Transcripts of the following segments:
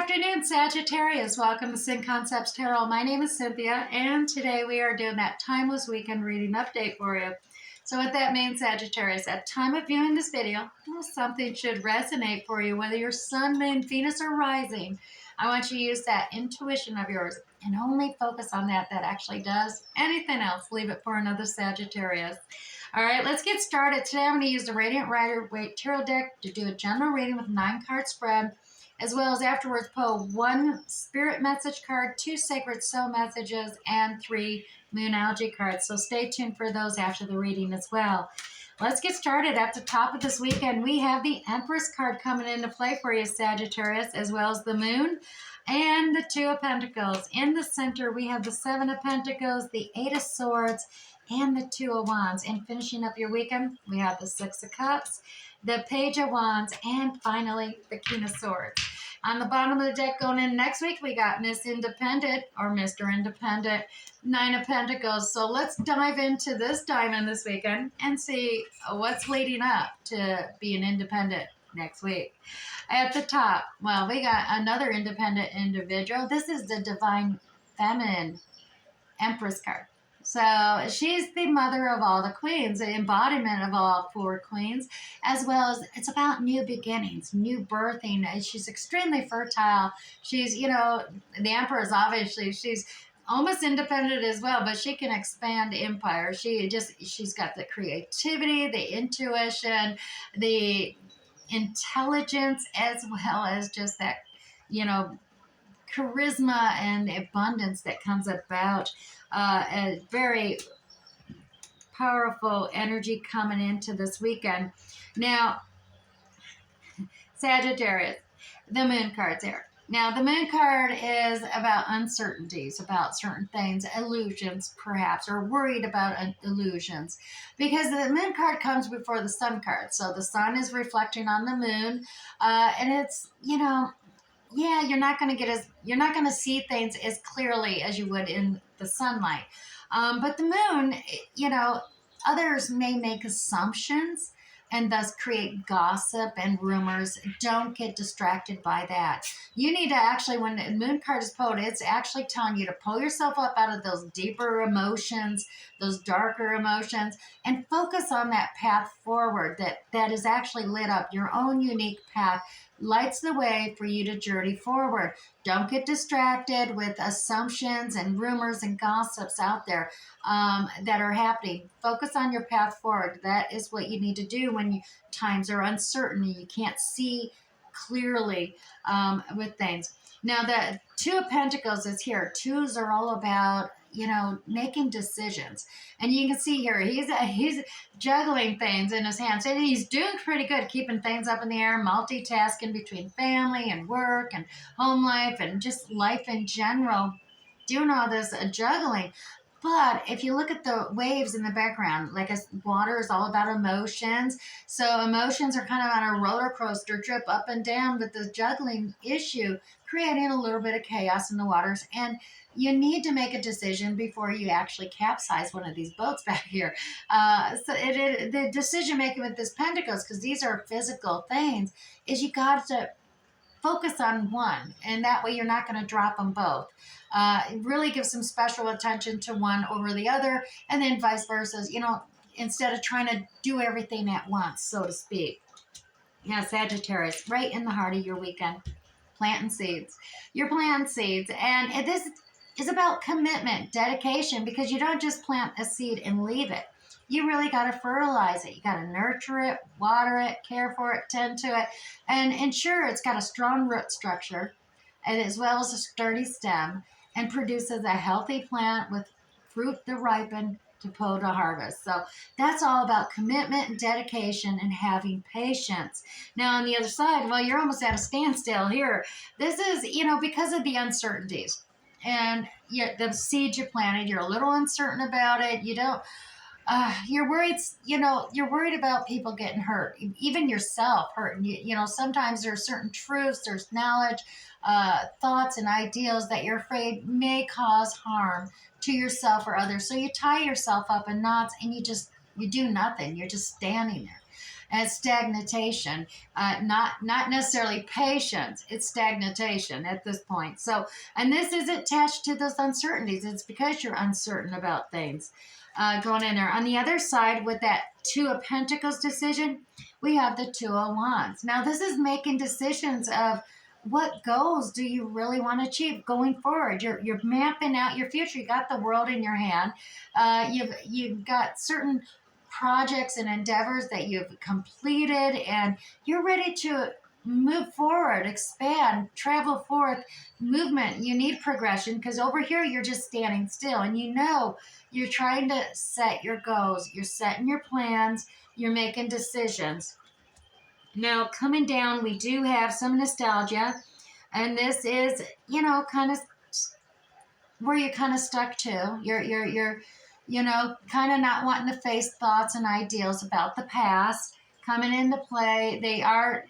afternoon, Sagittarius. Welcome to Sin Concepts Tarot. My name is Cynthia, and today we are doing that timeless weekend reading update for you. So what that means, Sagittarius, at time of viewing this video, something should resonate for you, whether you're Sun, Moon, Venus, or Rising. I want you to use that intuition of yours and only focus on that actually does. Anything else, leave it for another Sagittarius. All right, let's get started. Today I'm going to use the Radiant Rider-Waite Tarot deck to do a general reading with a 9-card spread, as well as afterwards pull 1 spirit message card, 2 sacred soul messages, and 3 moonology cards. So stay tuned for those after the reading as well. Let's get started. At the top of this weekend, we have the Empress card coming into play for you, Sagittarius, as well as the Moon and the 2 of Pentacles. In the center, we have the 7 of Pentacles, the 8 of Swords, and the 2 of Wands. And finishing up your weekend, we have the 6 of Cups, the Page of Wands, and finally, the King of Swords. On the bottom of the deck going in next week, we got Miss Independent or Mr. Independent, 9 of Pentacles. So let's dive into this diamond this weekend and see what's leading up to being independent next week. At the top, well, we got another independent individual. This is the Divine Feminine Empress card. So she's the mother of all the queens, the embodiment of all 4 queens, as well as it's about new beginnings, new birthing. And she's extremely fertile. She's, the Empress, obviously, she's almost independent as well, but she can expand empire. She's got the creativity, the intuition, the intelligence, as well as just that, charisma and abundance that comes about. A very powerful energy coming into this weekend. Now, Sagittarius, the Moon card's here. Now, the Moon card is about uncertainties, about certain things, illusions perhaps, or worried about illusions, because the Moon card comes before the Sun card. So the Sun is reflecting on the Moon, and it's, you're not going to see things as clearly as you would in the sunlight. But the Moon, others may make assumptions and thus create gossip and rumors. Don't get distracted by that. You need to actually, when the Moon card is pulled, it's actually telling you to pull yourself up out of those deeper emotions, those darker emotions, and focus on that path forward that is actually lit up. Your own unique path lights the way for you to journey forward. Don't get distracted with assumptions and rumors and gossips out there that are happening. Focus on your path forward. That is what you need to do when times are uncertain. You can't see clearly with things. Now, the 2 of Pentacles is here. 2s are all about, making decisions. And you can see here, he's juggling things in his hands. And he's doing pretty good, keeping things up in the air, multitasking between family and work and home life and just life in general, doing all this juggling. But if you look at the waves in the background, water is all about emotions. So emotions are kind of on a roller coaster trip up and down with the juggling issue, creating a little bit of chaos in the waters. And you need to make a decision before you actually capsize one of these boats back here. The decision making with this Pentacles, because these are physical things, is you got to focus on one, and that way you're not going to drop them both. Really give some special attention to one over the other, and then vice versa, instead of trying to do everything at once, so to speak. Yeah, Sagittarius, right in the heart of your weekend, planting seeds. You're planting seeds, and this is about commitment, dedication, because you don't just plant a seed and leave it. You really got to fertilize it. You got to nurture it, water it, care for it, tend to it, and ensure it's got a strong root structure, and as well as a sturdy stem, and produces a healthy plant with fruit to ripen to pull to harvest. So that's all about commitment and dedication and having patience. Now, on the other side, well, you're almost at a standstill here. This is, because of the uncertainties. And the seeds you planted, you're a little uncertain about it. You're worried, you're worried about people getting hurt, even yourself hurting. Sometimes there's certain truths, there's knowledge, thoughts and ideals that you're afraid may cause harm to yourself or others. So you tie yourself up in knots and you just You do nothing. You're just standing there. And stagnation, not necessarily patience. It's stagnation at this point. So, and this is attached to those uncertainties. It's because you're uncertain about things going in there. On the other side, with that Two of Pentacles decision, we have the Two of Wands. Now, this is making decisions of what goals do you really want to achieve going forward. You're mapping out your future. You got the world in your hand. You've got certain projects and endeavors that you've completed, and you're ready to move forward, expand, travel forth, movement. You need progression, because over here you're just standing still, and you're trying to set your goals, you're setting your plans, you're making decisions. Now, coming down, we do have some nostalgia, and this is, kind of where you're kind of stuck to. You're kind of not wanting to face thoughts and ideals about the past coming into play. They are,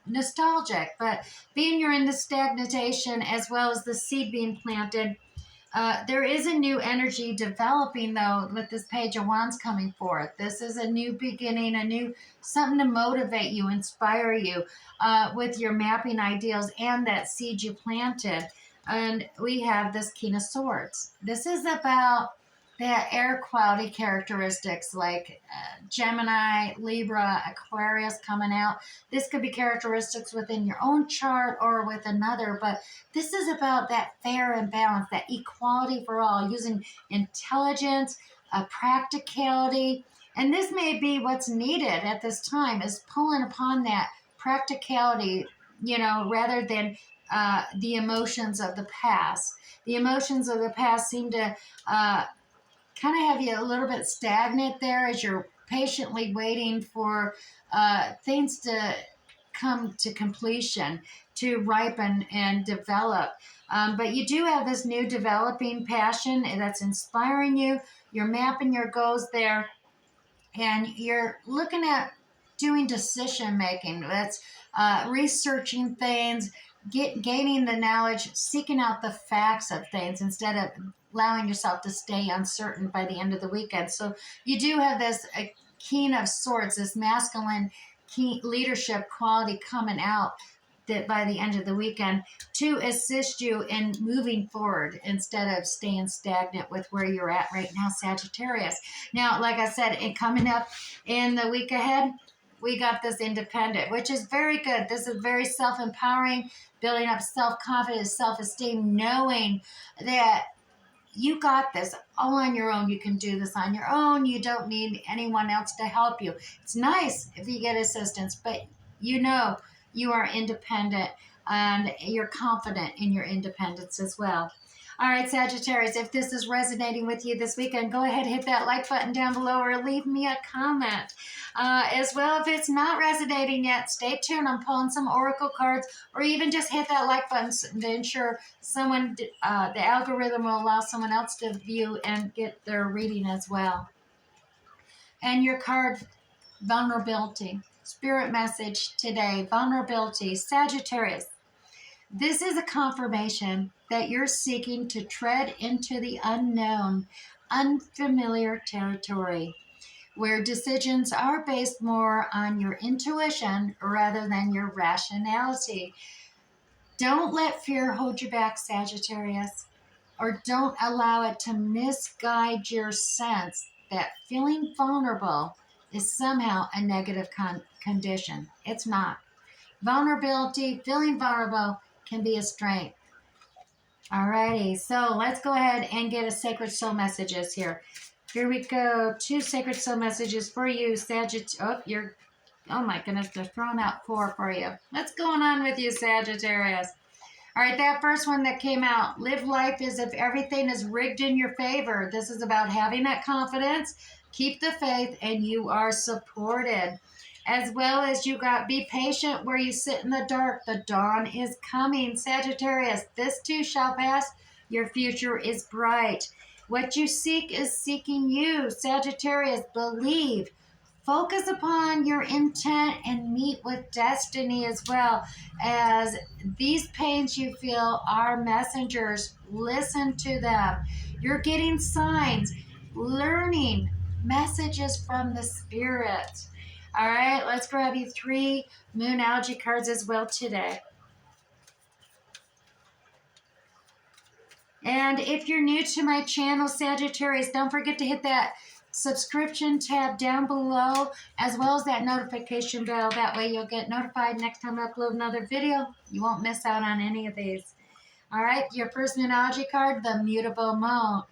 nostalgic, but being you're in the stagnation as well as the seed being planted, there is a new energy developing, though, with this Page of Wands coming forth. This is a new beginning, a new something to motivate you, inspire you with your mapping ideals and that seed you planted. And we have this King of Swords. This is about the air quality characteristics like Gemini, Libra, Aquarius coming out. This could be characteristics within your own chart or with another, but this is about that fair and balance, that equality for all, using intelligence, practicality. And this may be what's needed at this time, is pulling upon that practicality, rather than the emotions of the past. The emotions of the past seem to kind of have you a little bit stagnant there as you're patiently waiting for things to come to completion, to ripen and develop. But you do have this new developing passion that's inspiring you. You're mapping your goals there, and you're looking at doing decision making. That's researching things, gaining the knowledge, seeking out the facts of things instead of allowing yourself to stay uncertain by the end of the weekend. So you do have this King of Swords, this masculine leadership quality coming out that by the end of the weekend to assist you in moving forward instead of staying stagnant with where you're at right now, Sagittarius. Now, like I said, and coming up in the week ahead, we got this Independent, which is very good. This is very self-empowering, building up self-confidence, self-esteem, knowing that you got this all on your own. You can do this on your own. You don't need anyone else to help you. It's nice if you get assistance, but you are independent and you're confident in your independence as well. All right, Sagittarius, if this is resonating with you this weekend, go ahead and hit that like button down below or leave me a comment. As well, if it's not resonating yet, stay tuned. I'm pulling some oracle cards, or even just hit that like button to ensure the algorithm will allow someone else to view and get their reading as well. And your card, vulnerability. Spirit message today, vulnerability, Sagittarius. This is a confirmation that you're seeking to tread into the unknown, unfamiliar territory, where decisions are based more on your intuition rather than your rationality. Don't let fear hold you back, Sagittarius, or don't allow it to misguide your sense that feeling vulnerable is somehow a negative condition. It's not. Vulnerability, feeling vulnerable, can be a strength. Alrighty, so let's go ahead and get a Sacred Soul messages here. Here we go. 2 Sacred Soul messages for you, Sagittarius. Oh my goodness, they're throwing out 4 for you. What's going on with you, Sagittarius? All right, that first one that came out, live life as if everything is rigged in your favor. This is about having that confidence, keep the faith, and you are supported. As well as you got, be patient where you sit in the dark. The dawn is coming, Sagittarius. This too shall pass. Your future is bright. What you seek is seeking you, Sagittarius. Believe. Focus upon your intent and meet with destiny, as well as these pains you feel are messengers. Listen to them. You're getting signs, learning messages from the spirit. All right, let's grab you 3 Moonology cards as well today. And if you're new to my channel, Sagittarius, don't forget to hit that subscription tab down below, as well as that notification bell. That way you'll get notified next time I upload another video. You won't miss out on any of these. All right, your first Moonology card, the mutable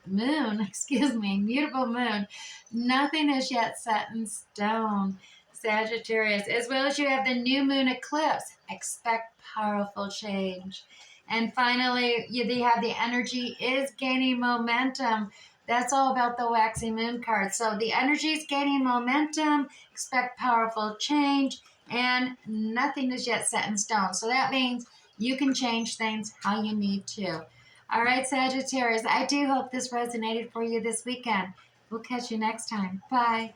moon, excuse me, mutable moon. Nothing is yet set in stone, Sagittarius. As well as you have the new moon eclipse. Expect powerful change. And finally, you have the energy is gaining momentum. That's all about the waxy moon card. So the energy is gaining momentum, expect powerful change, and nothing is yet set in stone. So that means you can change things how you need to. All right, Sagittarius, I do hope this resonated for you this weekend. We'll catch you next time. Bye.